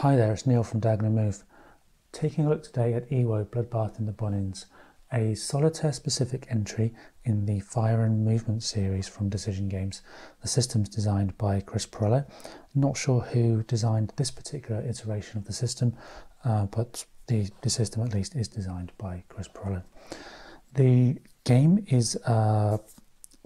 Hi there, it's Neil from Diagonal Move. Taking a look today at Iwo Bloodbath in the Bonins, a solitaire-specific entry in the Fire and Movement series from Decision Games. The system's designed by Chris Perello. Not sure who designed this particular iteration of the system, but the system at least is designed by Chris Perello. The game is a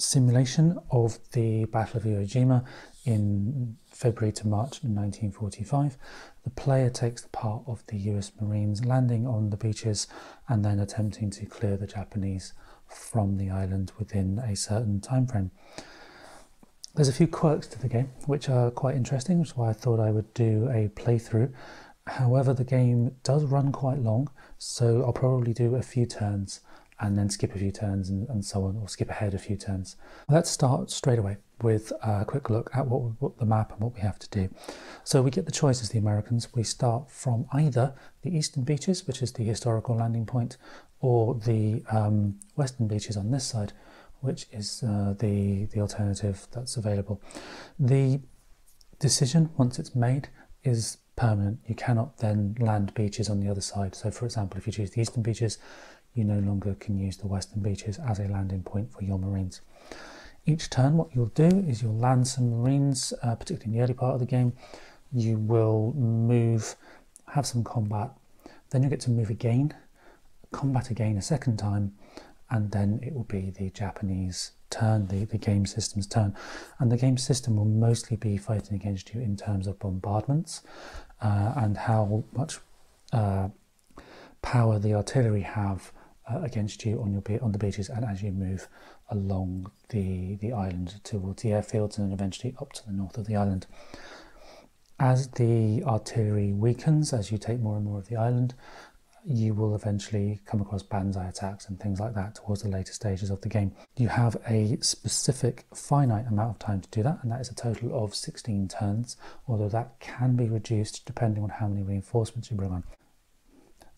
simulation of the Battle of Iwo Jima in February to March 1945. The player takes the part of the US Marines landing on the beaches and then attempting to clear the Japanese from the island within a certain time frame. There's a few quirks to the game which are quite interesting, which is why I thought I would do a playthrough. However, the game does run quite long, so I'll probably do a few turns and then skip a few turns and so on, or skip ahead a few turns. Let's start straight away with a quick look at what the map and what we have to do. So we get the choice as the Americans. We start from either the eastern beaches, which is the historical landing point, or the western beaches on this side, which is the alternative that's available. The decision, once it's made, is permanent. You cannot then land beaches on the other side. So for example, if you choose the eastern beaches, you no longer can use the western beaches as a landing point for your Marines. Each turn, what you'll do is you'll land some Marines, particularly in the early part of the game. You will move, have some combat, then you get to move again, combat again a second time, and then it will be the Japanese turn, the game system's turn. And the game system will mostly be fighting against you in terms of bombardments and how much power the artillery have against you on the beaches and as you move along the island towards the airfields and then eventually up to the north of the island. As the artillery weakens, as you take more and more of the island, you will eventually come across banzai attacks and things like that towards the later stages of the game. You have a specific finite amount of time to do that, and that is a total of 16 turns, although that can be reduced depending on how many reinforcements you bring on.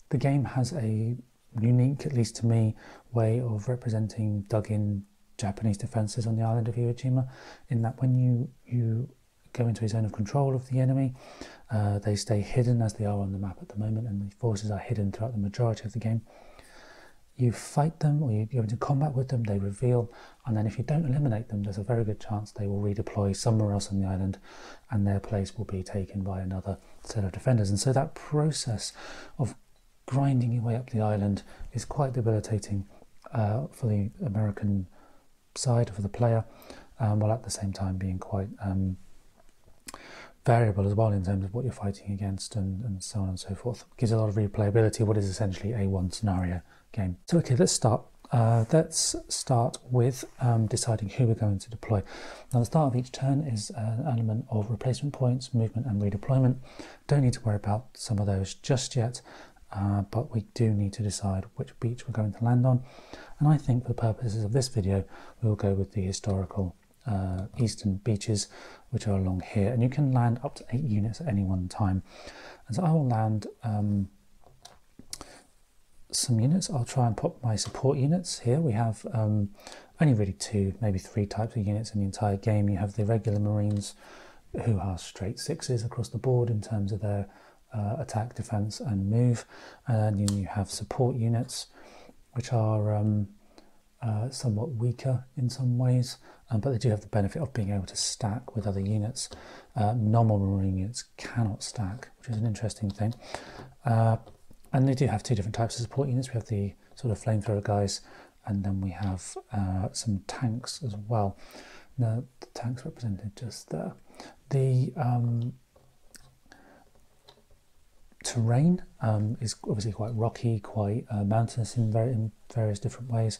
The game has a unique, at least to me, way of representing dug-in Japanese defences on the island of Iwo Jima, in that when you go into a zone of control of the enemy, they stay hidden as they are on the map at the moment, and the forces are hidden throughout the majority of the game. You fight them, or you go into combat with them, they reveal, and then if you don't eliminate them, there's a very good chance they will redeploy somewhere else on the island and their place will be taken by another set of defenders. And so that process of grinding your way up the island is quite debilitating for the American side, for the player, while at the same time being quite variable as well in terms of what you're fighting against and so on and so forth. It gives a lot of replayability, what is essentially a one scenario game. So okay, let's start. Let's start with deciding who we're going to deploy. Now the start of each turn is an element of replacement points, movement and redeployment. Don't need to worry about some of those just yet. But we do need to decide which beach we're going to land on, and I think for the purposes of this video we'll go with the historical eastern beaches, which are along here, and you can land up to 8 units at any one time. And so I will land some units. I'll try and put my support units here. We have only really 2, maybe 3 types of units in the entire game. You have the regular Marines, who are straight 6s across the board in terms of their attack, defense and move, and then you have support units which are somewhat weaker in some ways, but they do have the benefit of being able to stack with other units. Normal Marine units cannot stack, which is an interesting thing, and they do have 2 different types of support units. We have the sort of flamethrower guys, and then we have some tanks as well. Now the tanks represented just there. The terrain is obviously quite rocky, quite mountainous in various different ways,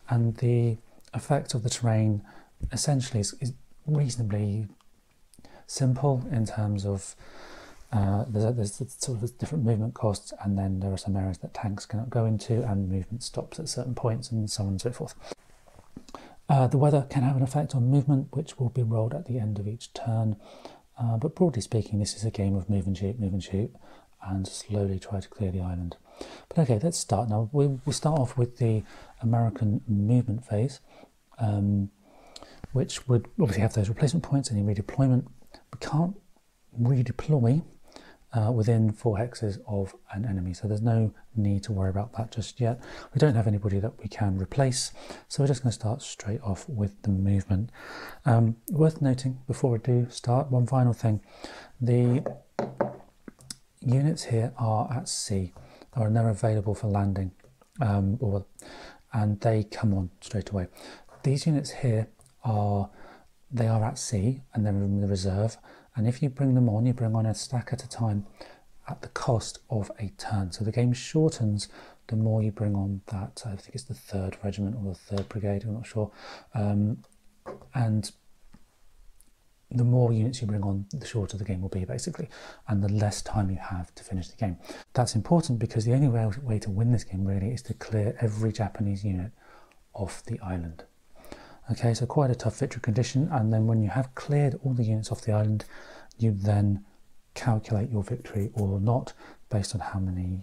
and the effect of the terrain essentially is reasonably simple in terms of there's sort of different movement costs, and then there are some areas that tanks cannot go into and movement stops at certain points and so on and so forth. The weather can have an effect on movement, which will be rolled at the end of each turn, but broadly speaking this is a game of move and shoot, and slowly try to clear the island. But okay, let's start now. We'll start off with the American movement phase, which would obviously have those replacement points, any redeployment. We can't redeploy within 4 hexes of an enemy. So there's no need to worry about that just yet. We don't have anybody that we can replace, so we're just going to start straight off with the movement. Worth noting before we do start, one final thing. The units here are at sea, and they're available for landing, and they come on straight away. These units here are at sea and they're in the reserve, and if you bring them on, you bring on a stack at a time at the cost of a turn. So the game shortens the more you bring on that, I think it's the 3rd Regiment or the 3rd Brigade, I'm not sure, and the more units you bring on, the shorter the game will be basically, and the less time you have to finish the game. That's important because the only way to win this game really is to clear every Japanese unit off the island. Okay, so quite a tough victory condition, and then when you have cleared all the units off the island, you then calculate your victory or not based on how many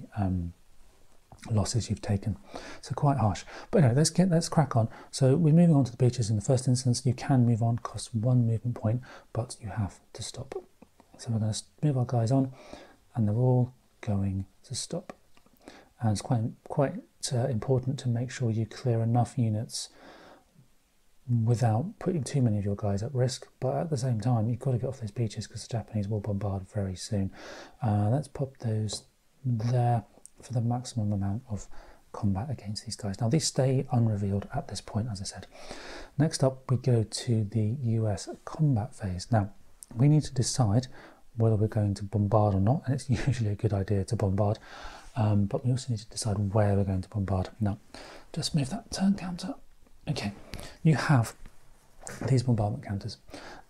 losses you've taken. So quite harsh. But anyway, let's crack on. So we're moving on to the beaches in the first instance. You can move on, costs 1 movement point, but you have to stop. So we're going to move our guys on, and they're all going to stop. And it's quite important to make sure you clear enough units without putting too many of your guys at risk, but at the same time you've got to get off those beaches because the Japanese will bombard very soon. Let's pop those there for the maximum amount of combat against these guys. Now these stay unrevealed at this point, as I said. Next up we go to the US combat phase. Now we need to decide whether we're going to bombard or not, and it's usually a good idea to bombard, but we also need to decide where we're going to bombard. Now just move that turn counter. Okay, you have these bombardment counters.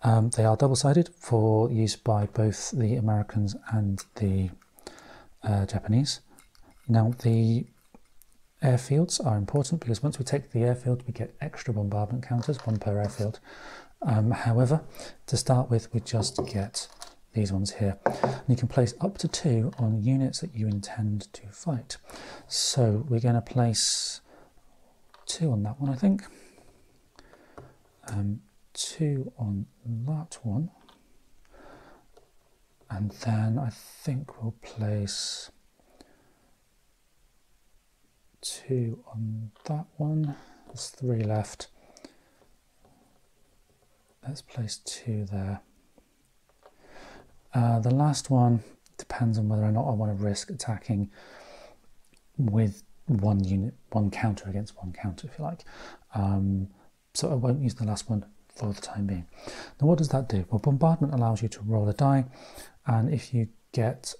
They are double-sided for use by both the Americans and the Japanese. Now the airfields are important because once we take the airfield we get extra bombardment counters, 1 per airfield. However, to start with we just get these ones here. And you can place up to 2 on units that you intend to fight. So we're going to place 2 on that one, I think. 2 on that one. And then I think we'll place 2 on that one. There's 3 left. Let's place 2 there. The last one depends on whether or not I want to risk attacking with 1 unit, 1 counter against 1 counter, if you like. So I won't use the last one for the time being. Now what does that do? Well, bombardment allows you to roll a die, and if you get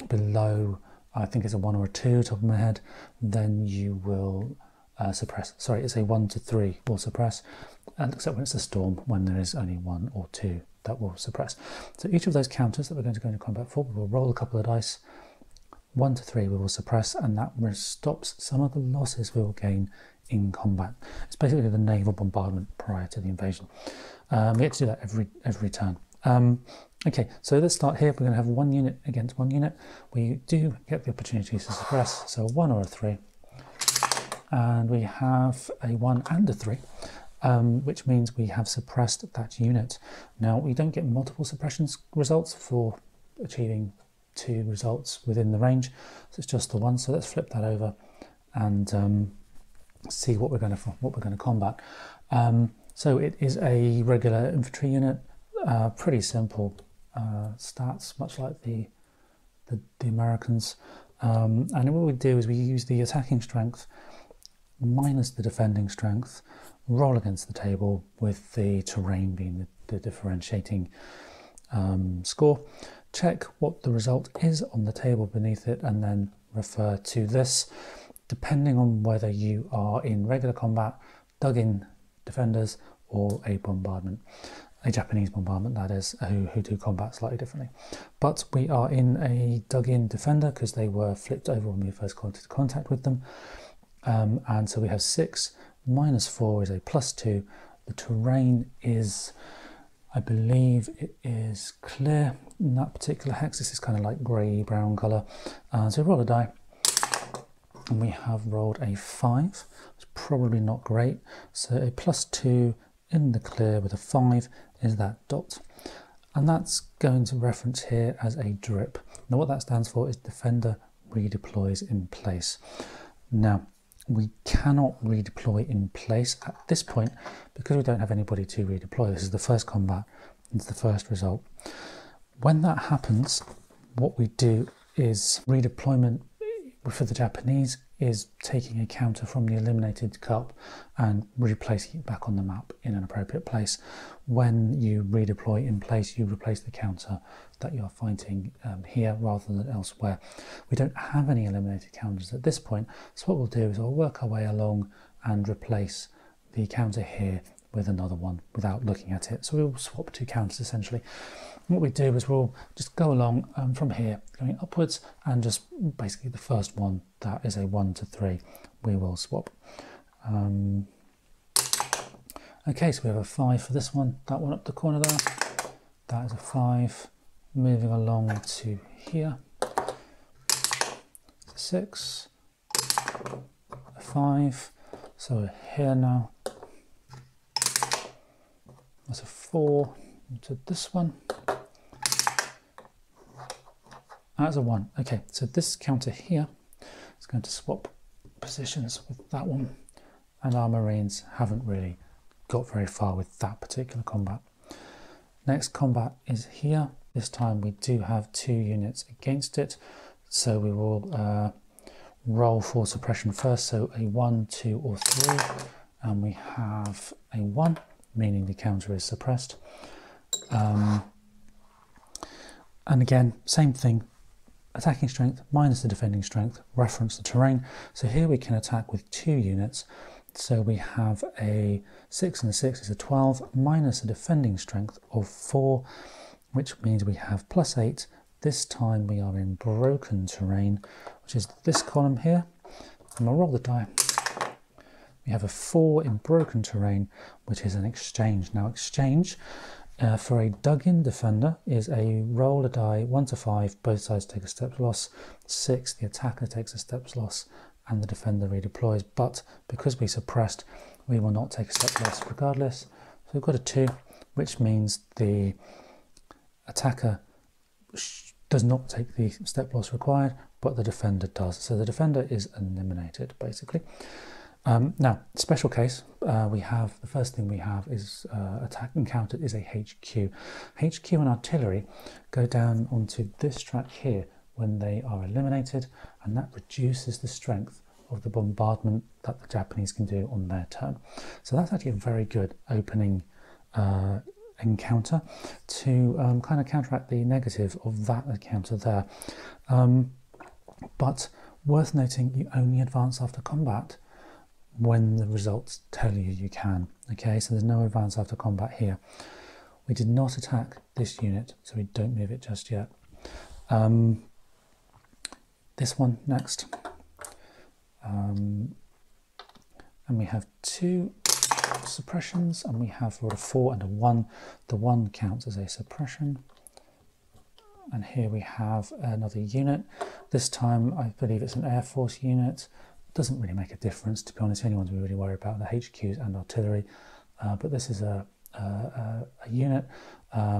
below, I think it's a 1 or a 2 top of my head, then you will suppress. Sorry, it's a 1 to 3 will suppress, and except when it's a storm, when there is only 1 or 2 that will suppress. So each of those counters that we're going to go into combat for, we will roll a couple of dice. 1 to 3 we will suppress, and that stops some of the losses we will gain in combat. It's basically the naval bombardment prior to the invasion. We get to do that every turn. Okay, so let's start here. We're going to have 1 unit against 1 unit. We do get the opportunity to suppress, so a 1 or a 3. And we have a 1 and a 3, which means we have suppressed that unit. Now, we don't get multiple suppression results for achieving 2 results within the range, so it's just the 1. So let's flip that over and see what we're going to combat. So it is a regular infantry unit, pretty simple stats, much like the Americans. And what we do is we use the attacking strength minus the defending strength, roll against the table with the terrain being the differentiating score. Check what the result is on the table beneath it, and then refer to this. Depending on whether you are in regular combat, dug-in defenders, or a bombardment, a Japanese bombardment that is, who do combat slightly differently. But we are in a dug-in defender because they were flipped over when we first got into contact with them. And so we have 6 minus 4 is a +2. The terrain is, I believe it is clear in that particular hex. This is kind of like grey-brown colour. So roll a die. And we have rolled a 5. It's probably not great. So a +2 in the clear with a 5 is that dot. and that's going to reference here as a DRIP. Now what that stands for is Defender Redeploys in Place. Now we cannot redeploy in place at this point because we don't have anybody to redeploy. This is the first combat, it's the first result. When that happens, what we do is redeployment for the Japanese is taking a counter from the eliminated cup and replacing it back on the map in an appropriate place. When you redeploy in place, you replace the counter that you're fighting here rather than elsewhere. We don't have any eliminated counters at this point, so what we'll do is we'll work our way along and replace the counter here with another one without looking at it. So we'll swap two counters essentially. What we do is we'll just go along from here, going upwards, and just basically the first one that is a 1 to 3, we will swap. Okay, so we have a 5 for this one, that one up the corner there, that is a 5. Moving along to here, 6, a 5, so we're here now, that's a 4, to this one. That's a 1. Okay, so this counter here is going to swap positions with that one, and our Marines haven't really got very far with that particular combat. Next combat is here. This time we do have 2 units against it, so we will roll for suppression first, so a 1, 2 or 3, and we have a 1, meaning the counter is suppressed. And again, same thing. Attacking strength minus the defending strength, reference the terrain. So here we can attack with 2 units. So we have a 6 and a 6 is a 12 minus a defending strength of 4, which means we have +8. This time we are in broken terrain, which is this column here. And we'll roll the die. We have a 4 in broken terrain, which is an exchange. Now exchange for a dug-in defender is a roll a die 1 to 5, both sides take a step loss, 6, the attacker takes a step loss, and the defender redeploys. But because we suppressed, we will not take a step loss regardless. So we've got a 2, which means the attacker does not take the step loss required, but the defender does. So the defender is eliminated, basically. Now, special case, we have, the first thing we have is attack encountered is a HQ. HQ and artillery go down onto this track here when they are eliminated, and that reduces the strength of the bombardment that the Japanese can do on their turn. So that's actually a very good opening encounter to kind of counteract the negative of that encounter there. But worth noting, you only advance after combat when the results tell you you can. Okay, so there's no advance after combat here. We did not attack this unit, so we don't move it just yet. This one next. And we have 2 suppressions, and we have a 4 and a 1. The 1 counts as a suppression. And here we have another unit. This time I believe it's an Air Force unit. Doesn't really make a difference, to be honest. The only ones we really worry about are the HQs and artillery. But this is a unit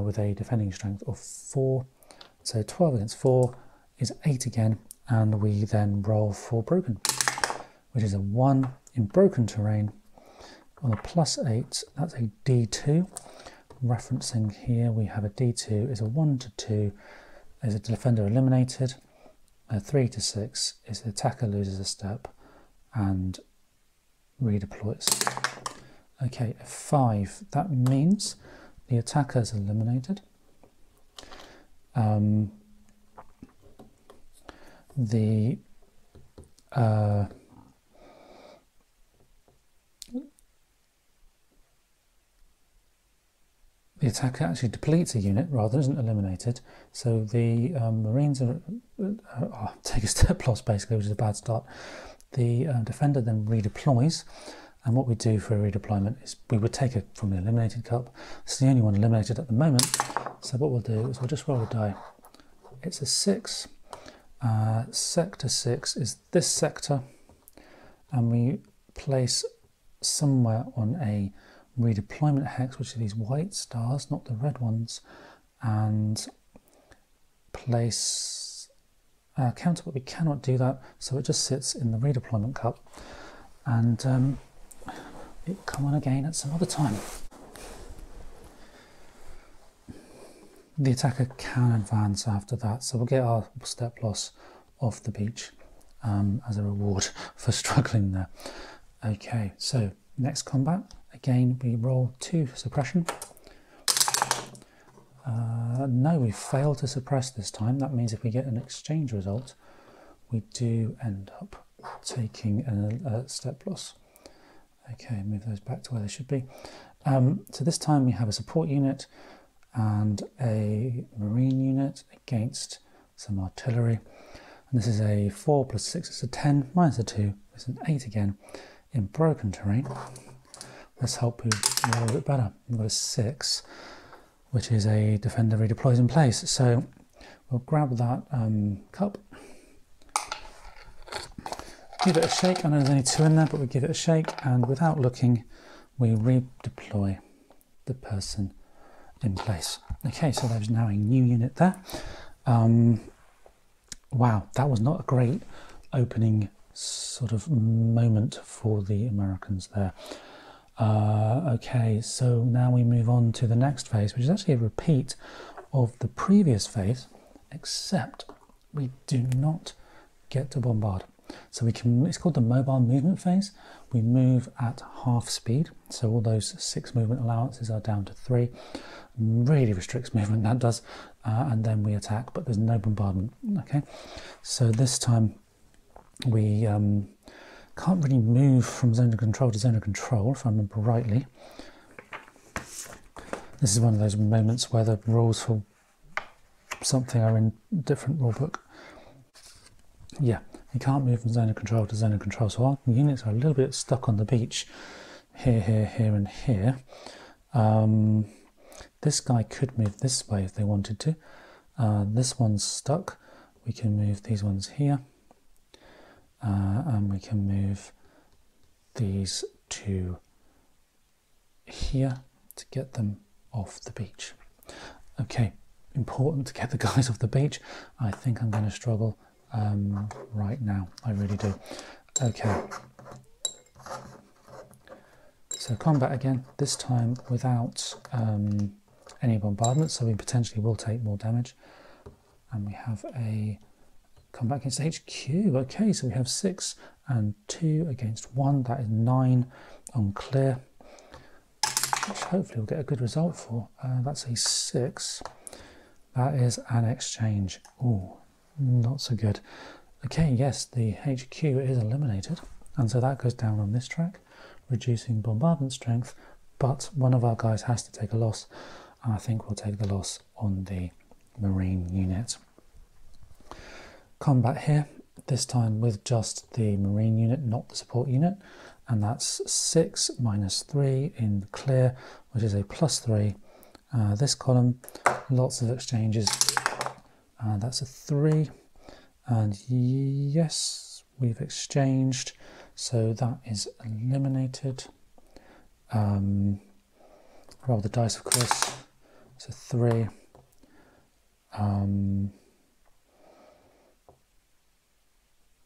with a defending strength of 4. So 12 against 4 is 8 again, and we then roll for broken, which is a 1 in broken terrain. On a +8, that's a D2. Referencing here, we have a D2 is a 1 to 2, is a defender eliminated. A 3 to 6 is the attacker loses a step and redeploys. Okay, a 5, that means the attacker is eliminated. The attacker actually depletes a unit rather than isn't eliminated, so the Marines take a step loss basically, which is a bad start. The defender then redeploys, and what we do for a redeployment is we would take it from the eliminated cup. It's the only one eliminated at the moment, so what we'll do is we'll just roll a die. It's a 6. Sector 6 is this sector, and we place somewhere on a redeployment hex, which are these white stars, not the red ones, and place counter, but we cannot do that, so it just sits in the redeployment cup, and it will come on again at some other time. The attacker can advance after that, so we'll get our step loss off the beach as a reward for struggling there. Okay, so next combat, again we roll 2 suppression. No, we failed to suppress this time. That means if we get an exchange result, we do end up taking a step loss. Okay, move those back to where they should be. So this time we have a support unit and a marine unit against some artillery. And this is a 4 plus 6, it's a 10, minus a 2, it's an 8 again in broken terrain. Let's hope we roll a little bit better. We've got a 6, which is a defender redeploys in place. So we'll grab that cup, give it a shake. I know there's only 2 in there, but we give it a shake, and without looking, we redeploy the person in place. Okay, so there's now a new unit there. Wow, that was not a great opening sort of moment for the Americans there. Okay, so now we move on to the next phase, which is actually a repeat of the previous phase, except we do not get to bombard. So we can, it's called the mobile movement phase. We move at half speed, so all those 6 movement allowances are down to 3. Really restricts movement, that does, and then we attack, but there's no bombardment. Okay, so this time we can't really move from zone of control to zone of control, if I remember rightly. This is one of those moments where the rules for something are in a different rule book. Yeah, you can't move from zone of control to zone of control, so our units are a little bit stuck on the beach. Here, here, here, and here. This guy could move this way if they wanted to. This one's stuck. We can move these ones here. And we can move these 2 here to get them off the beach. Okay, important to get the guys off the beach. I think I'm going to struggle right now. I really do. Okay. So combat again, this time without any bombardment, so we potentially will take more damage. And we have a combat against HQ. Okay, so we have 6 and 2 against 1. That is 9 on clear, which hopefully we'll get a good result for. That's a 6. That is an exchange. Oh, not so good. Okay, yes, the HQ is eliminated, and so that goes down on this track, reducing bombardment strength, but one of our guys has to take a loss, and I think we'll take the loss on the marine unit. Combat here, this time with just the marine unit, not the support unit, and that's 6 minus 3 in clear, which is a plus 3. This column, lots of exchanges, that's a 3, and yes, we've exchanged, so that is eliminated. Roll the dice, of course. It's a 3.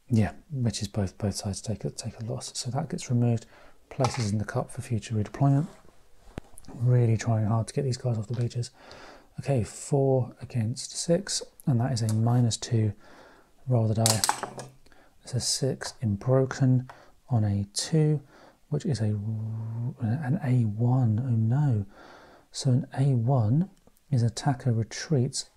Yeah, which is both sides take a loss. So that gets removed, places in the cup for future redeployment. Really trying hard to get these guys off the beaches. Okay, 4 against 6, and that is a minus 2. Roll the die. It's a 6 in broken on a 2, which is an A1. Oh no. So an A1 is attacker retreats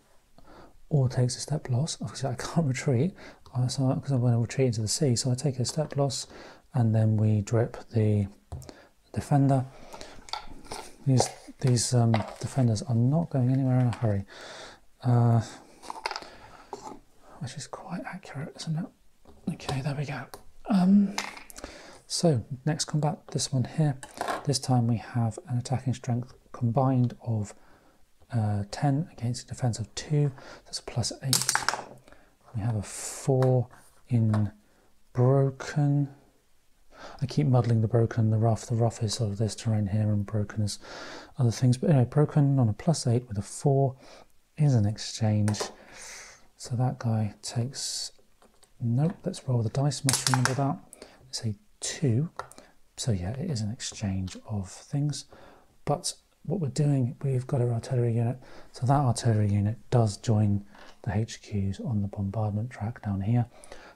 or takes a step loss. Obviously I can't retreat because I'm going to retreat into the sea, so I take a step loss and then we drip the defender. These defenders are not going anywhere in a hurry, which is quite accurate, isn't it? Okay, there we go. So next combat, this one here. This time we have an attacking strength combined of 10 against a defense of 2. That's a plus 8. We have a 4 in broken. I keep muddling the broken and the rough. The rough is sort of this terrain here, and broken is other things. But anyway, broken on a +8 with a 4 is an exchange. So that guy takes, nope, let's roll the dice, must remember that. It's a 2. So yeah, it is an exchange of things. But what we're doing, we've got our artillery unit. So that artillery unit does join the HQs on the bombardment track down here,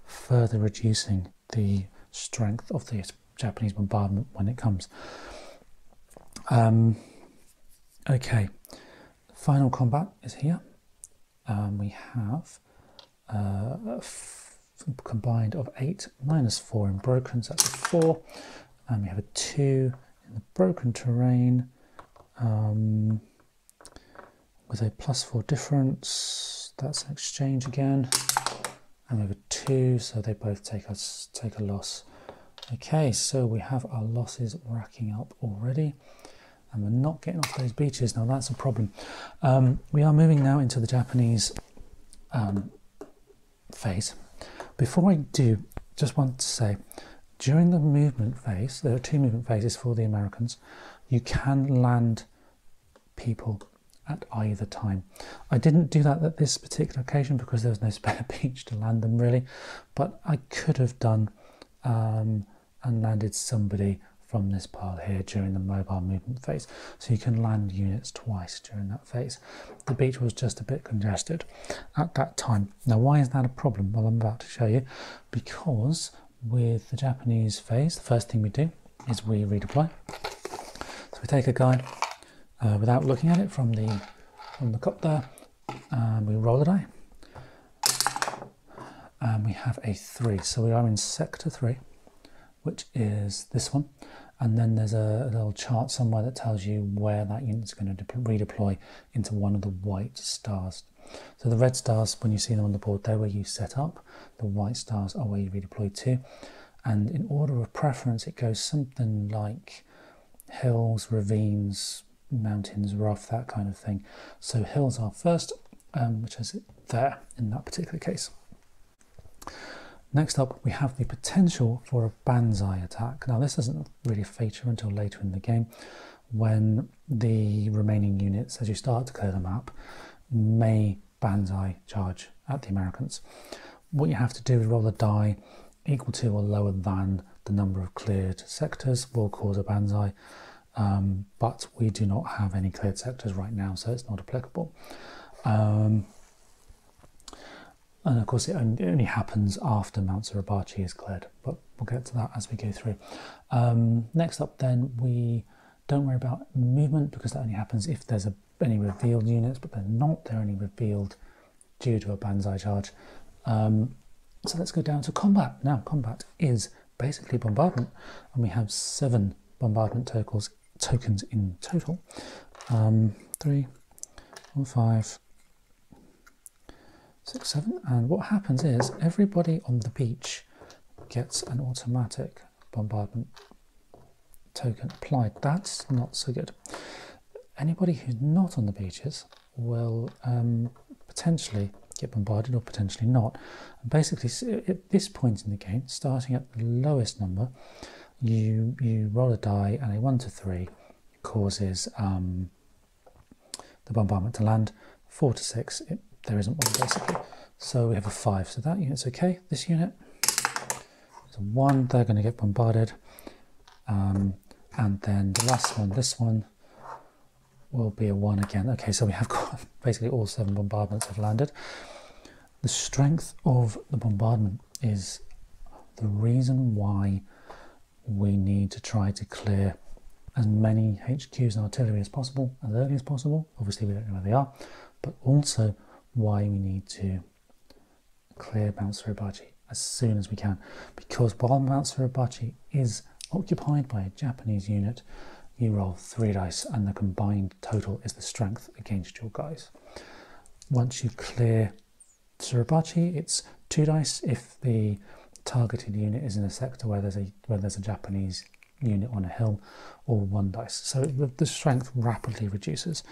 further reducing the strength of the Japanese bombardment when it comes. Okay, final combat is here. We have combined of 8 minus 4 in broken, so that's a 4. And we have a 2 in the broken terrain with a +4 difference. That's an exchange again. And we have a 2, so they both take a loss. Okay, so we have our losses racking up already, and we're not getting off those beaches. Now that's a problem. We are moving now into the Japanese phase. Before I do, just want to say, during the movement phase, there are 2 movement phases for the Americans. You can land people at either time. I didn't do that at this particular occasion because there was no spare beach to land them really, but I could have done and landed somebody from this pile here during the mobile movement phase. So you can land units twice during that phase. The beach was just a bit congested at that time. Now why is that a problem? Well, I'm about to show you. Because with the Japanese phase, the first thing we do is we redeploy. So we take a guy without looking at it from the cup there, and we roll a die. And we have a 3, so we are in sector 3, which is this one. And then there's a little chart somewhere that tells you where that unit's going to redeploy into one of the white stars. So the red stars, when you see them on the board, they're where you set up. The white stars are where you redeploy to. And in order of preference, it goes something like hills, ravines, mountains, rough, that kind of thing. So hills are first, which is there in that particular case. Next up, we have the potential for a banzai attack. Now this doesn't really feature until later in the game, when the remaining units, as you start to clear the map, may banzai charge at the Americans. What you have to do is roll a die equal to or lower than the number of cleared sectors will cause a banzai, but we do not have any cleared sectors right now, so it's not applicable. And of course it only happens after Mount Suribachi is cleared, but we'll get to that as we go through. Next up then, we don't worry about movement because that only happens if there's any revealed units, but they're not, they're only revealed due to a banzai charge. So let's go down to combat. Now combat is basically bombardment, and we have 7 bombardment tokens in total. 3, 4, 5, 6, 7, and what happens is everybody on the beach gets an automatic bombardment token applied. That's not so good. Anybody who's not on the beaches will potentially get bombarded or potentially not. And basically, at this point in the game, starting at the lowest number, you roll a die, and a 1 to 3 causes the bombardment to land. 4 to 6, there isn't one basically. So we have a 5, so that unit's okay. This unit is a 1, they're going to get bombarded. And then the last one, this one, will be a 1 again. Okay, so we have got basically all 7 bombardments have landed. The strength of the bombardment is the reason why we need to try to clear as many HQs and artillery as possible, as early as possible. Obviously we don't know where they are, but also why we need to clear Mount Suribachi as soon as we can, because while Mount Suribachi is occupied by a Japanese unit, you roll 3 dice and the combined total is the strength against your guys. Once you clear Suribachi, it's 2 dice if the targeted unit is in a sector where there's a Japanese unit on a hill, or 1 dice. So the strength rapidly reduces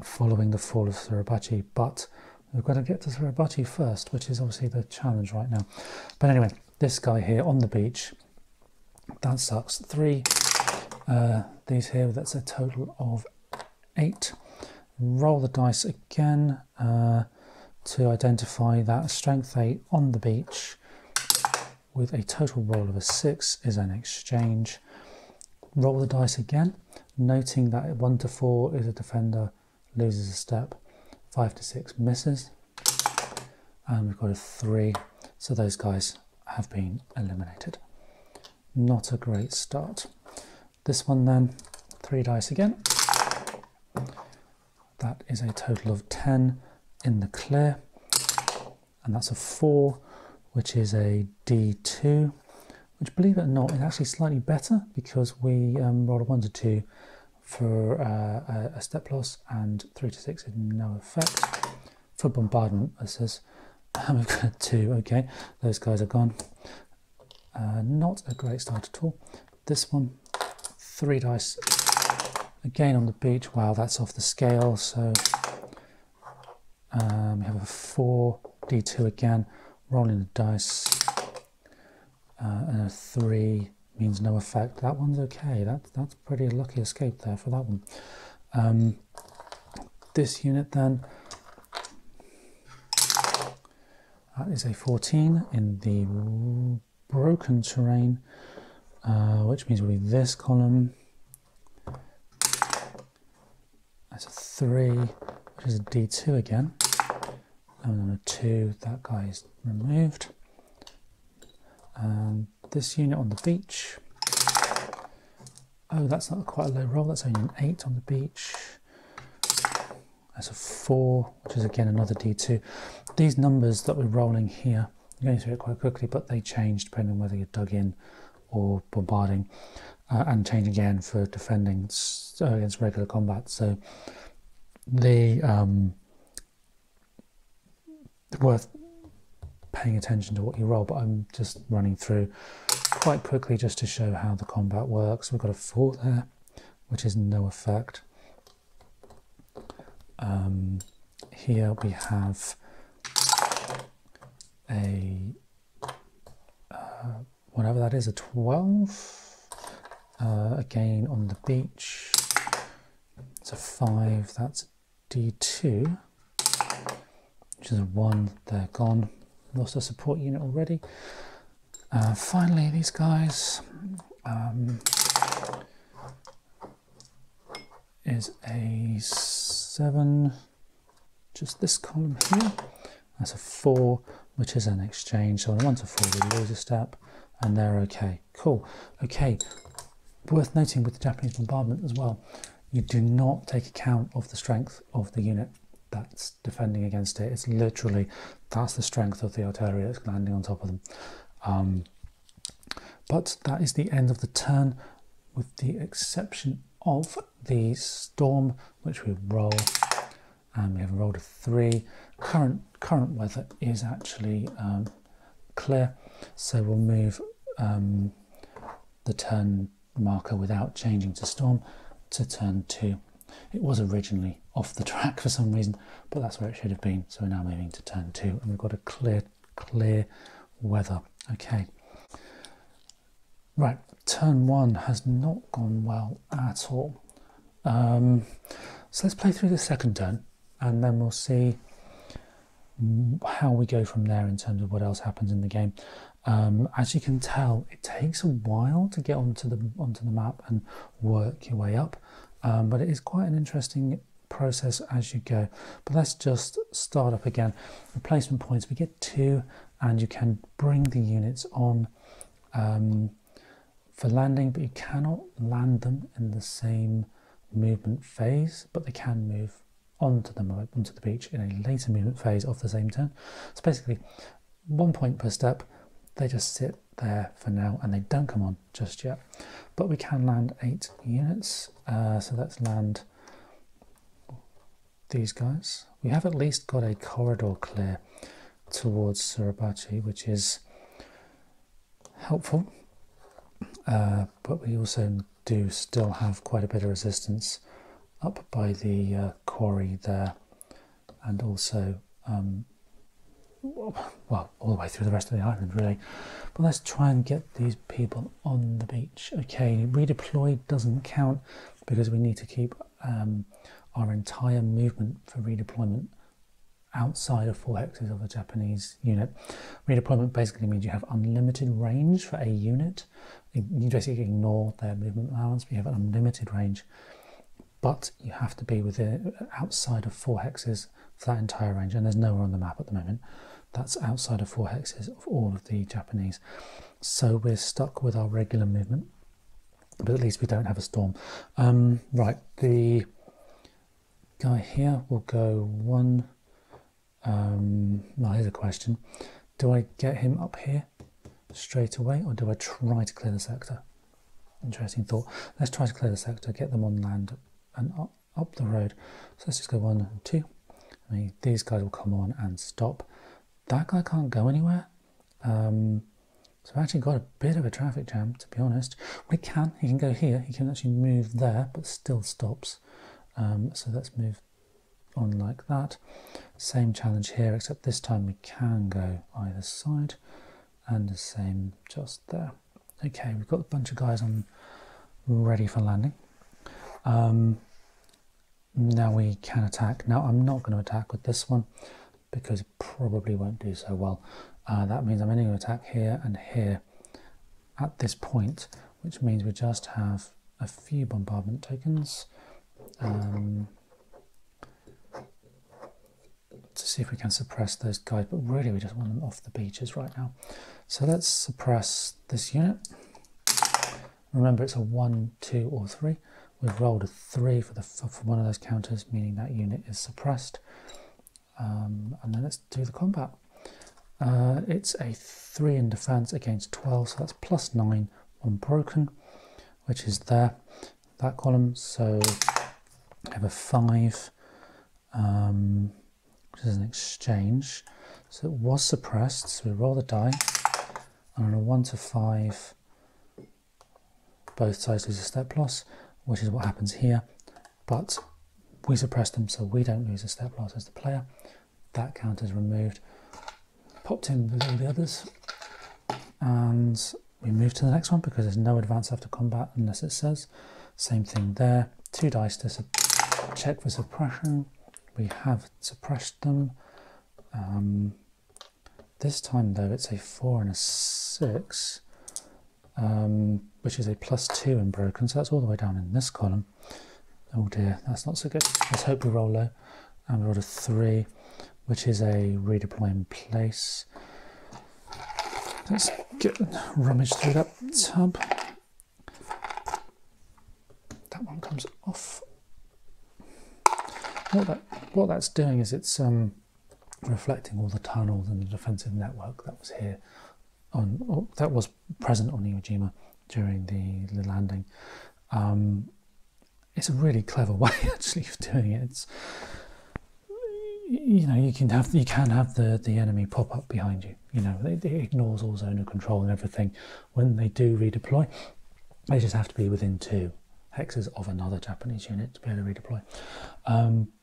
following the fall of Suribachi, but we've got to get to Suribachi first, which is obviously the challenge right now. But anyway, this guy here on the beach That sucks. 3, these here, that's a total of 8. Roll the dice again to identify that strength 8 on the beach with a total roll of a 6 is an exchange. Roll the dice again, noting that 1 to 4 is a defender, loses a step, 5 to 6 misses, and we've got a 3, so those guys have been eliminated. Not a great start. This one then, 3 dice again. That is a total of 10 in the clear, and that's a 4, which is a D2, which, believe it or not, is actually slightly better because we rolled a 1 to 2 for a step loss, and 3 to 6 is no effect. For bombardment, it says, and we've got a 2, okay, those guys are gone. Not a great start at all. This one, 3 dice, again on the beach. Wow, that's off the scale, so we have a 4, D2 again, rolling the dice, and a 3 means no effect. That one's okay. That's pretty lucky escape there for that one. This unit then, that is a 14 in the broken terrain, which means we'll be this column. That's a 3, which is a D2 again, and then a 2, that guy is removed. And this unit on the beach, oh, that's not quite a low roll, that's only an 8 on the beach. That's a 4, which is again another D2. These numbers that we're rolling here, I'm going through it quite quickly, but they change depending on whether you're dug in or bombarding, and change again for defending against regular combat. So the worth paying attention to what you roll, but I'm just running through quite quickly just to show how the combat works. We've got a 4 there, which is no effect. Here we have a whatever that is, a 12, again on the beach. It's a 5, that's D2, which is a 1, they're gone. Lost a support unit already. Finally, these guys is a 7, just this column here. That's a 4, which is an exchange. So on a 1 to 4, we lose a step, and they're okay. Cool. Okay. Worth noting with the Japanese bombardment as well, you do not take account of the strength of the unit that's defending against it. It's literally, that's the strength of the artillery that's landing on top of them. But that is the end of the turn, with the exception of the storm, which we roll, and we have rolled a 3. Current weather is actually clear, so we'll move the turn marker without changing to storm to turn 2. It was originally off the track for some reason, but that's where it should have been. So we're now moving to turn 2, and we've got a clear weather. Okay. Right, turn 1 has not gone well at all. So let's play through the second turn, and then we'll see how we go from there in terms of what else happens in the game. As you can tell, it takes a while to get onto the map and work your way up, but it is quite an interesting process as you go. But let's just start up again. Replacement points, we get 2, and you can bring the units on for landing, but you cannot land them in the same movement phase, but they can move onto the beach in a later movement phase of the same turn. So basically 1 point per step. They just sit there for now and they don't come on just yet. But we can land 8 units, so let's land these guys. We have at least got a corridor clear towards Suribachi, which is helpful, but we also do still have quite a bit of resistance up by the quarry there, and also well, all the way through the rest of the island, really. But let's try and get these people on the beach. Okay, redeploy doesn't count because we need to keep our entire movement for redeployment outside of 4 hexes of a Japanese unit. Redeployment basically means you have unlimited range for a unit. You basically ignore their movement allowance, but you have an unlimited range. But you have to be within outside of 4 hexes for that entire range, and there's nowhere on the map at the moment that's outside of 4 hexes of all of the Japanese. So we're stuck with our regular movement, but at least we don't have a storm. Right, the guy here will go 1. Well, here's a question. Do I get him up here straight away, or do I try to clear the sector? Interesting thought. Let's try to clear the sector, get them on land and up the road. So let's just go 1 and 2. I mean, these guys will come on and stop. That guy can't go anywhere. So I've actually got a bit of a traffic jam, to be honest. He can go here. He can actually move there, but still stops. So let's move on like that. Same challenge here, except this time we can go either side, and the same just there. Okay, we've got a bunch of guys on ready for landing. Now we can attack. Now I'm not going to attack with this one because it probably won't do so well. That means I'm only going to attack here and here at this point, which means we just have a few bombardment tokens to see if we can suppress those guys, but really we just want them off the beaches right now. So let's suppress this unit. Remember, it's a 1, 2 or 3. We've rolled a 3 for one of those counters, meaning that unit is suppressed. And then let's do the combat. It's a 3 in defense against 12, so that's +9 on broken, which is there, that column. So I have a 5, which is an exchange. So it was suppressed, so we roll the die, and on a 1 to 5, both sides lose a step loss, which is what happens here, but we suppress them so we don't lose a step loss as the player. That count is removed, popped in below the others, and we move to the next one because there's no advance after combat unless it says. Same thing there, 2 dice to check for suppression. We have suppressed them. This time though it's a 4 and a 6, which is a +2 in broken, so that's all the way down in this column. Oh dear, that's not so good. Let's hope we roll low. And we rolled a 3, which is a redeploy in place. Let's rummage through that tub. That one comes off. What that's doing is it's reflecting all the tunnels and the defensive network that was here that was present on Iwo Jima during the landing. It's a really clever way actually of doing it. It's, you know, you can have the enemy pop up behind you. You know, it ignores all zone of control and everything. When they do redeploy, they just have to be within 2 hexes of another Japanese unit to be able to redeploy.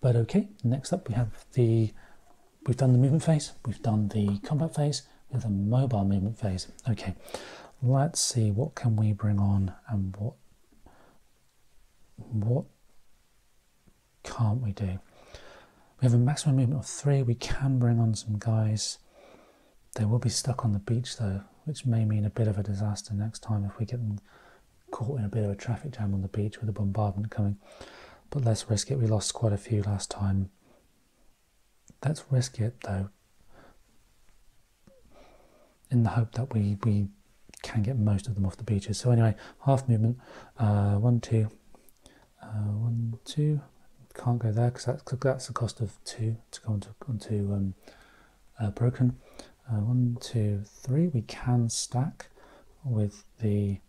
But okay, next up we've done the movement phase, we've done the combat phase, we have the mobile movement phase. Okay, let's see what can we bring on and what can't we do. We have a maximum movement of 3. We can bring on some guys. They will be stuck on the beach though, which may mean a bit of a disaster next time if we get them caught in a bit of a traffic jam on the beach with a bombardment coming. But let's risk it. We lost quite a few last time. Let's risk it though, in the hope that we can get most of them off the beaches. So anyway, half movement, 1, 2, 1, 2. Can't go there because that's the cost of 2 to go onto broken. 1, 2, 3. We can stack with the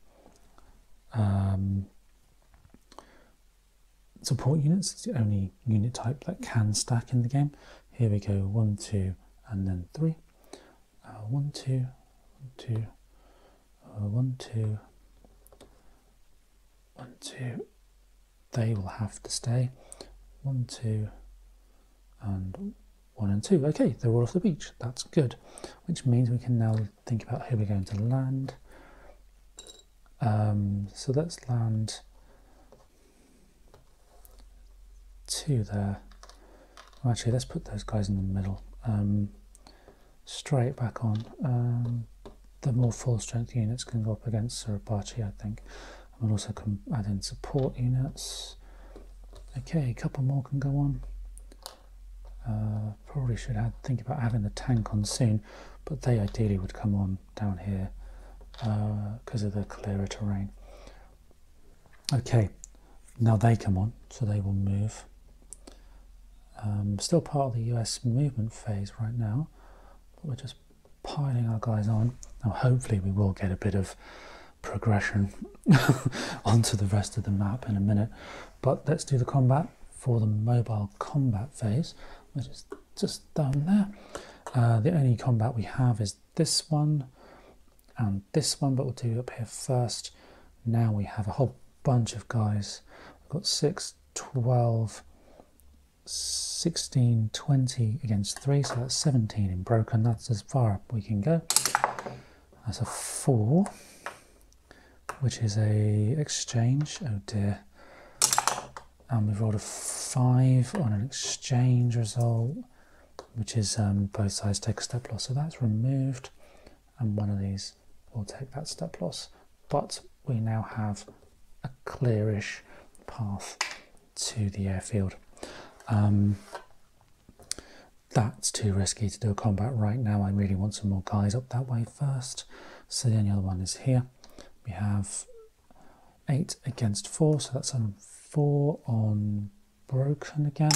support units. It's the only unit type that can stack in the game. Here we go, 1, 2, and then 3. 1, 2, 1, 2, 1, 2, 1, 2. They will have to stay. 1, 2, and 1 and 2. Okay, they're all off the beach. That's good. Which means we can now think about who we're going to land. So let's land 2 there. Well, actually, let's put those guys in the middle. Straight back on. The more full strength units can go up against Suribachi, I think. And we'll also add in support units. Okay, a couple more can go on. Probably should think about having the tank on soon, but they ideally would come on down here because of the clearer terrain. Okay, now they come on, so they will move. Still part of the US movement phase right now, but we're just piling our guys on. Now hopefully we will get a bit of progression onto the rest of the map in a minute, but let's do the combat for the mobile combat phase, which is just down there. The only combat we have is this one and this one, but we'll do up here first. Now we have a whole bunch of guys. We've got 6, 12, 16, 20 against 3, so that's 17 in broken. That's as far up we can go. That's a 4, which is a exchange. Oh dear. And we've rolled a 5 on an exchange result, which is both sides take a step loss. So that's removed, and one of these will take that step loss. But we now have a clearish path to the airfield. That's too risky to do a combat right now. I really want some more guys up that way first. So the only other one is here. We have 8 against 4, so that's 4 on broken again.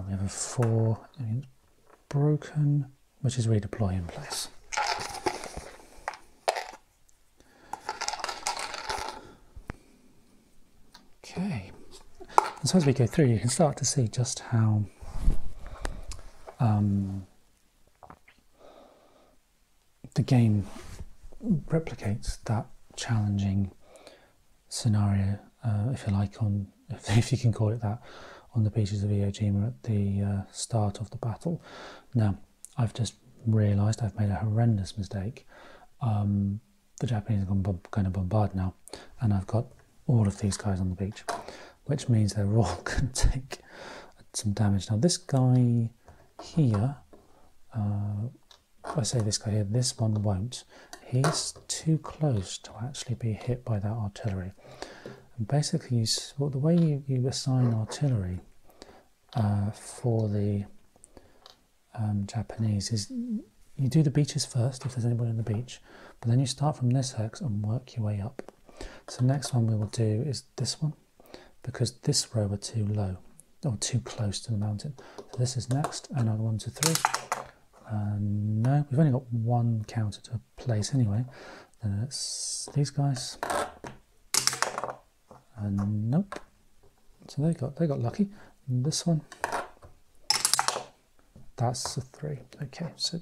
We have a 4 against broken, which is redeploy in place. Okay, and so as we go through, you can start to see just how the game replicates that challenging scenario, if you like, if you can call it that, on the beaches of Iwo Jima at the start of the battle. Now, I've just realised I've made a horrendous mistake. The Japanese are going to bombard now, and I've got all of these guys on the beach, which means they're all going to take some damage. Now, this guy here, if I say this guy here, this one won't. He's too close to actually be hit by that artillery. And basically, the way you assign artillery for the Japanese is you do the beaches first, if there's anybody on the beach, but then you start from this hex and work your way up. So next one we will do is this one, because this row are too low, or too close to the mountain. So this is next, and on 1, 2, 3. No, we've only got one counter to place anyway. Then it's these guys. And nope. So they got lucky. And this one. That's a 3. Okay, so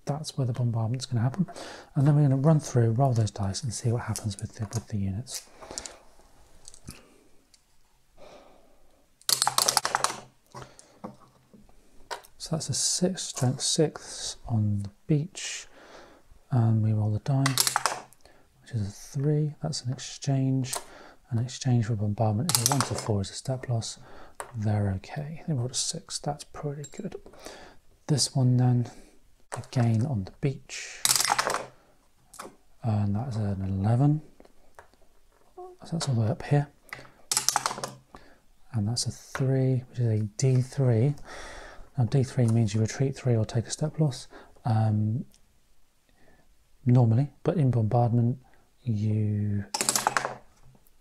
that's where the bombardment's going to happen. And then we're going to run through, roll those dice, and see what happens with the units. So that's a 6, strength 6 on the beach, and we roll the die, which is a 3. That's an exchange. An exchange for bombardment is a 1 to 4 is a step loss. They're okay. They rolled a 6. That's pretty good. This one then, again on the beach, and that's an 11. So that's all the way up here, and that's a 3, which is a D3. Now D3 means you retreat 3 or take a step loss, normally, but in bombardment you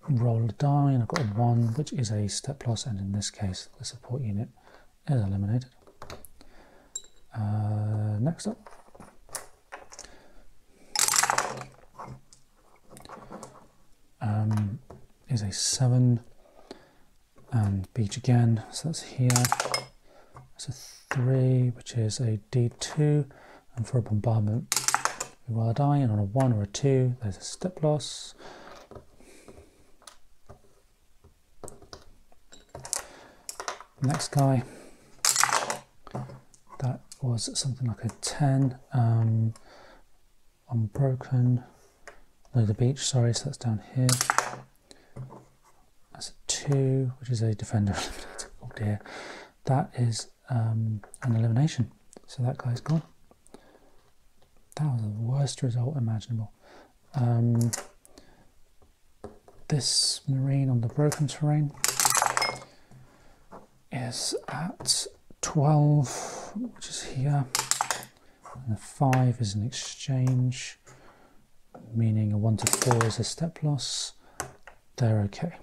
roll a die, and I've got a 1, which is a step loss, and in this case the support unit is eliminated. Next up, is a 7, and beach again, so that's here. It's a 3, which is a D2, and for a bombardment we roll a die, and on a 1 or a 2 there's a step loss. Next guy was something like a 10 unbroken. No, the beach, sorry, so that's down here. That's a 2, which is a defender eliminated. Oh dear. That is an elimination. So that guy's gone. That was the worst result imaginable. This marine on the broken terrain is at 12, which is here. And a 5 is an exchange, meaning a 1 to 4 is a step loss. They're okay.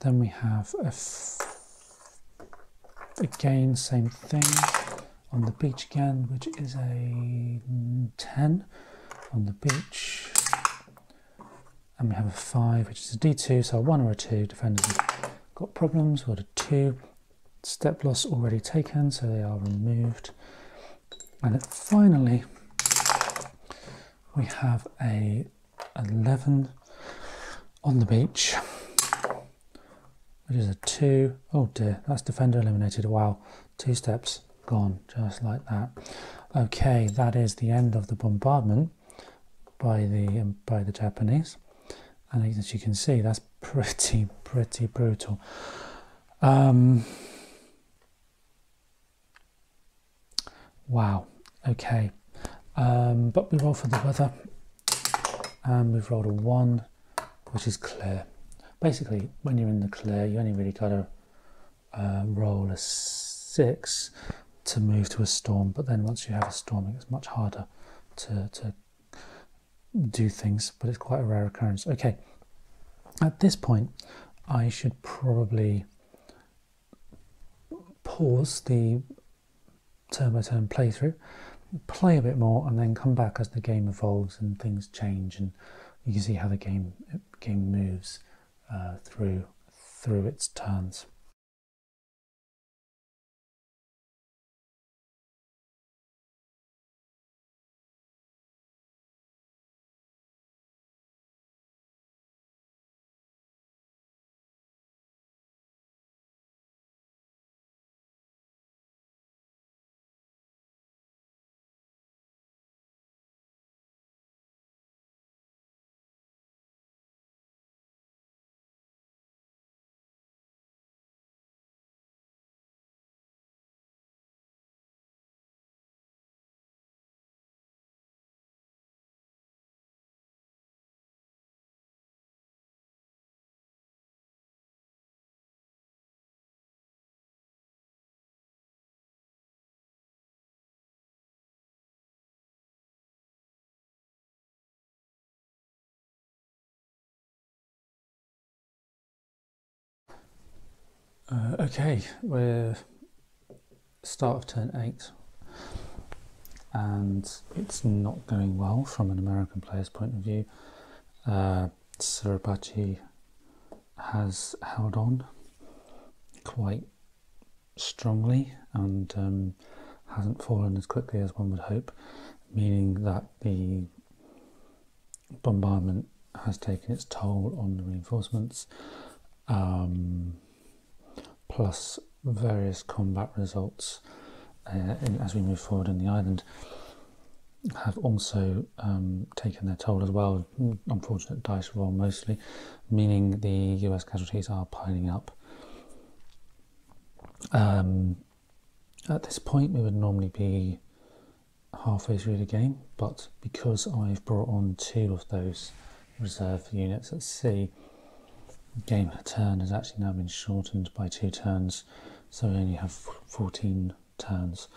Then we have again, same thing on the beach again, which is a 10 on the beach. And we have a 5, which is a D2, so a 1 or a 2. Defenders have got problems. We've got a 2. Step loss already taken, so they are removed. And then finally, we have a 11 on the beach, which is a 2. Oh dear, that's defender eliminated. Wow, 2 steps gone, just like that. Okay, that is the end of the bombardment by the Japanese. And as you can see, that's pretty brutal. Wow, okay. But we roll for the weather, and we've rolled a 1, which is clear. Basically, when you're in the clear, you only really got to roll a 6 to move to a storm, but then once you have a storm, it's much harder to do things, but it's quite a rare occurrence. Okay, at this point, I should probably pause the turbo turn playthrough, play a bit more, and then come back as the game evolves and things change, and you can see how the game moves through its turns. Okay, we're start of turn 8, and it's not going well from an American player's point of view. Suribachi has held on quite strongly and hasn't fallen as quickly as one would hope, meaning that the bombardment has taken its toll on the reinforcements. Plus various combat results as we move forward in the island have also taken their toll as well. Unfortunate dice roll mostly, meaning the US casualties are piling up. At this point we would normally be halfway through the game, but because I've brought on 2 of those reserve units at sea, game turn has actually now been shortened by 2 turns, so we only have 14 turns,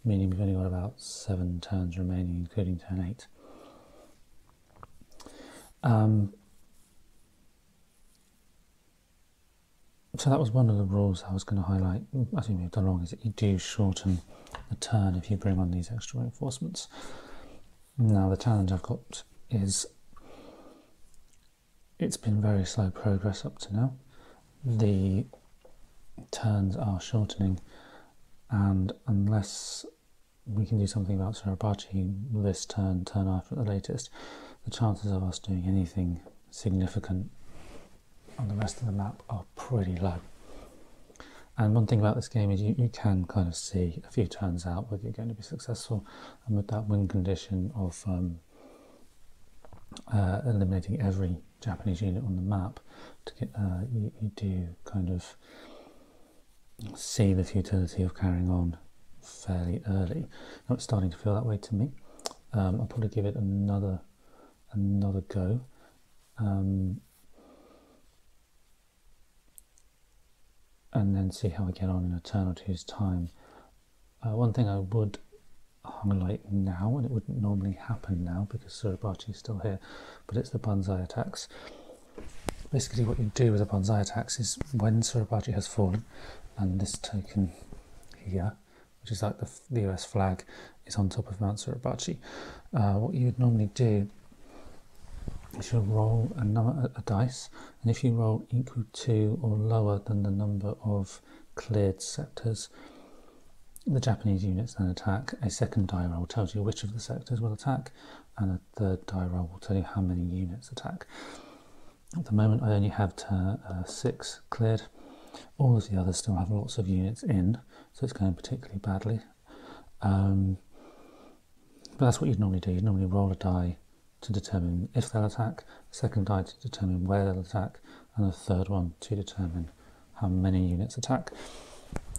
meaning we've only got about 7 turns remaining, including turn 8. So that was one of the rules I was going to highlight as we moved along, is that you do shorten the turn if you bring on these extra reinforcements. Now the challenge I've got is it's been very slow progress up to now. The turns are shortening, and unless we can do something about Suribachi this turn after at the latest, the chances of us doing anything significant on the rest of the map are pretty low. And one thing about this game is you can kind of see a few turns out whether you're going to be successful, and with that win condition of eliminating every Japanese unit on the map, to get, you do kind of see the futility of carrying on fairly early. Now it's starting to feel that way to me. I'll probably give it another go. And then see how I get on in a turn or two's time. One thing I would highlight now, and it wouldn't normally happen now because Suribachi is still here, but it's the Banzai attacks. Basically what you do with the Banzai attacks is when Suribachi has fallen, and this token here, which is like the US flag, is on top of Mount Suribachi, what you would normally do is you'll roll a dice, and if you roll equal to or lower than the number of cleared sectors, the Japanese units then attack. A second die roll tells you which of the sectors will attack, and a third die roll will tell you how many units attack. At the moment I only have 6 cleared. All of the others still have lots of units in, so it's going particularly badly. But that's what you'd normally do. You'd normally roll a die to determine if they'll attack, a second die to determine where they'll attack, and a third one to determine how many units attack.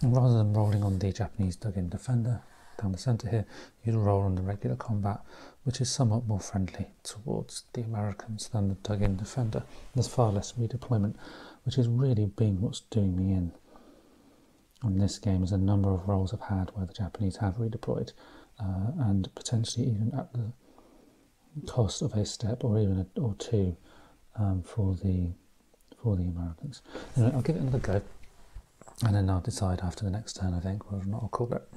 And rather than rolling on the Japanese dug-in defender down the centre here, you'd roll on the regular combat, which is somewhat more friendly towards the Americans than the dug-in defender. There's far less redeployment, which has really been what's doing me in on this game, is a number of rolls I've had where the Japanese have redeployed, and potentially even at the cost of a step or even or two for the Americans. Anyway, I'll give it another go, and then I'll decide after the next turn, I think, whether or not I'll call it.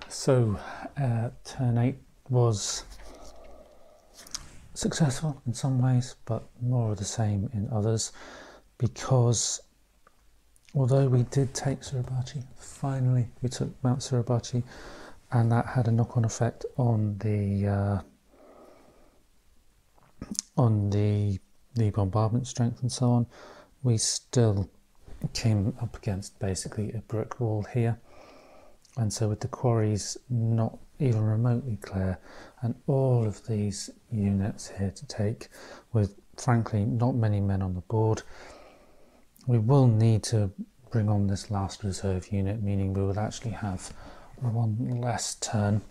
So turn 8 was successful in some ways, but more of the same in others, because although we did take Suribachi, finally we took Mount Suribachi, and that had a knock-on effect on the bombardment strength and so on, we still came up against basically a brick wall here. And so with the quarries not even remotely clear, and all of these units here to take, with frankly not many men on the board, we will need to bring on this last reserve unit, meaning we will actually have one less turn.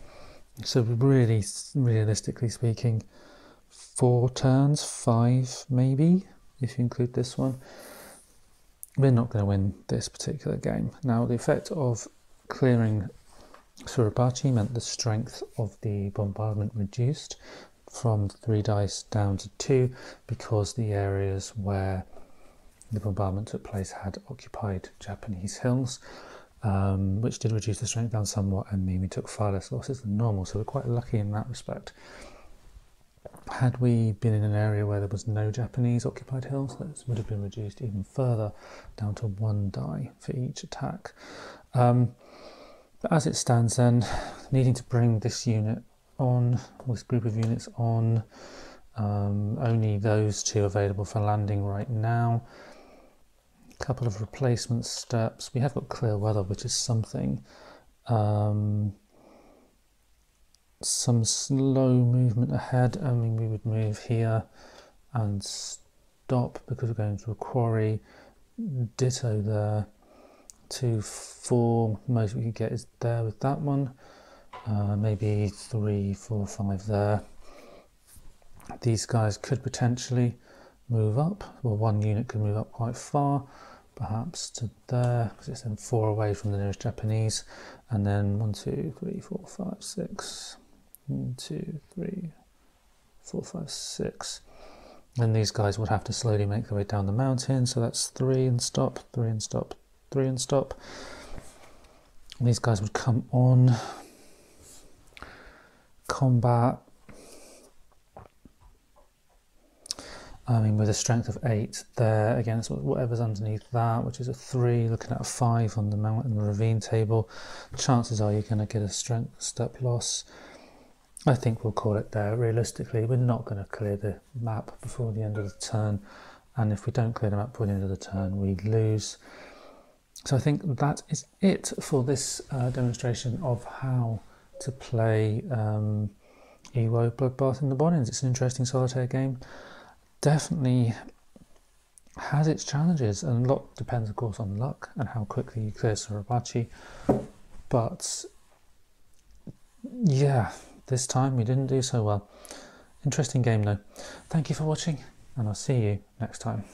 So really, realistically speaking, 4 turns, 5 maybe, if you include this one. We're not going to win this particular game. Now the effect of clearing Suribachi meant the strength of the bombardment reduced from 3 dice down to 2, because the areas where the bombardment took place had occupied Japanese hills, which did reduce the strength down somewhat and mean we took far less losses than normal, so we're quite lucky in that respect. Had we been in an area where there was no Japanese occupied hills, that would have been reduced even further down to 1 die for each attack. But as it stands then, needing to bring this unit on, this group of units on, only those 2 available for landing right now. A couple of replacement steps. We have got clear weather, which is something. Some slow movement ahead. I mean, we would move here and stop because we're going through a quarry. Ditto there. 2, 4, most we could get is there with that one. Maybe 3, 4, 5 there. These guys could potentially move up, well, one unit could move up quite far, perhaps to there, because it's then 4 away from the nearest Japanese, and then 1, 2, 3, 4, 5, 6. 1, 2, 3, 4, 5, 6. And these guys would have to slowly make their way down the mountain, so that's 3 and stop, 3 and stop, 3 and stop. And these guys would come on, combat. I mean, with a strength of 8 there, against whatever's underneath that, which is a 3, looking at a 5 on the mountain ravine table. Chances are you're going to get a strength step loss. I think we'll call it there. Realistically, we're not going to clear the map before the end of the turn, and if we don't clear the map before the end of the turn, we lose. So I think that is it for this demonstration of how to play Iwo Bloodbath in the Bonins. It's an interesting solitaire game. Definitely has its challenges, and a lot depends of course on luck and how quickly you clear Suribachi, but yeah, this time we didn't do so well. Interesting game though. Thank you for watching, and I'll see you next time.